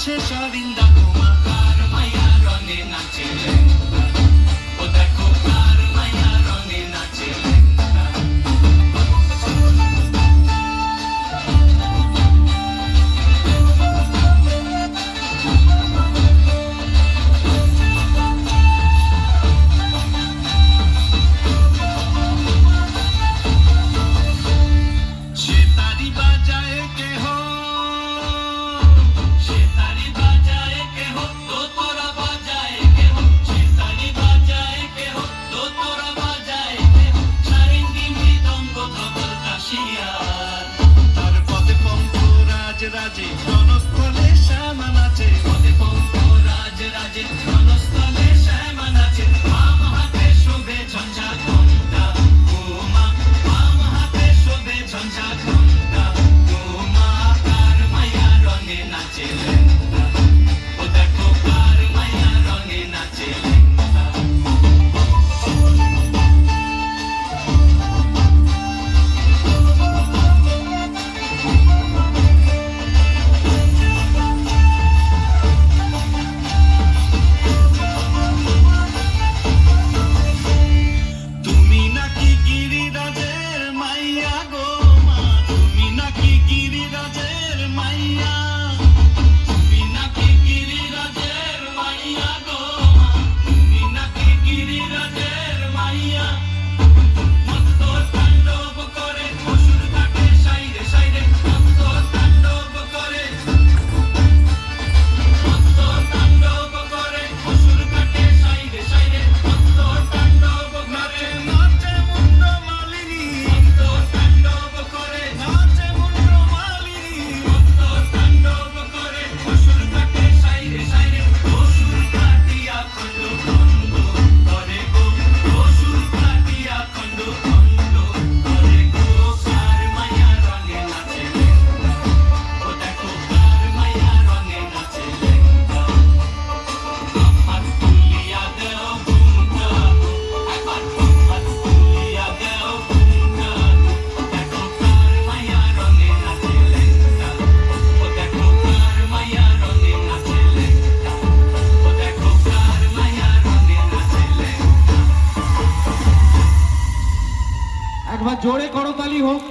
আসে সবিন্দা তোমার কার মায়া রঙে নাচে লেঙ্গা ও দেখো কার মায়া রঙে নাচে লেঙ্গা সে তারি বাজায় কেহ সে তারি বাজায় কেহ দোতরা বাজায় কেহ সে তারি বাজায় কেহ দোতরা বাজায় কেহ সারেঙ্গি মৃদঙ্গ ধবল কাশিয়ার তার পদে পঙ্ক রাজ রাজে রণস্থলে শ্যামা নাচে পদে পঙ্ক রাজ রাজে রণস্থলে শ্যামা নাচে বাম হাতে শোভে ঝঞ্ঝা ঘণ্টা উমা বাম হাতে শোভে ঝঞ্ঝা ঘণ্টা উমা কার মায়া রঙে নাচে লেঙ্গা ও দেখো কার মায়া রঙে নাচে লেঙ্গা তুমি নাকি গিরিরাজের মাইয়া গো মা তুমি নাকি গিরিরাজের মাইয়া তুমি নাকি গিরিরাজের মাইয়া গো মা তুমি নাকি গিরিরাজের মাইয়া মত্ত তাণ্ডব করে অসুর কাটে সাইরে সাইরে মত্ত তাণ্ডব করে মত্ত তাণ্ডব করে অসুর কাটে সাইরে সাইরে মত্ত তাণ্ডব করে নাচে মুন্ড মালিনী মত্ত তাণ্ডব করে নাচে মুন্ড মালিনী মত্ত তাণ্ডব করে অসুর কাটে সাইরে সাইরে অসুর কাটিয়া খণ্ড খণ্ড করে গো অসুর কাটিয়া খণ্ড খণ্ড করে গো কার মায়া রঙে নাচে লেঙ্গা ও দেখো কার মায়া রঙে নাচে লেঙ্গা আমার তুলিয়া দেও ঘুমটা একবার আমার তুলিয়া দেও ঘুমটা দেখো কার মায়া রঙে নাচে লেঙ্গা ও দেখো কার মায়া রঙে নাচে লেঙ্গা ও দেখো কার মায়া রঙে নাচে লেঙ্গা একবার জোরে করতালি হোক।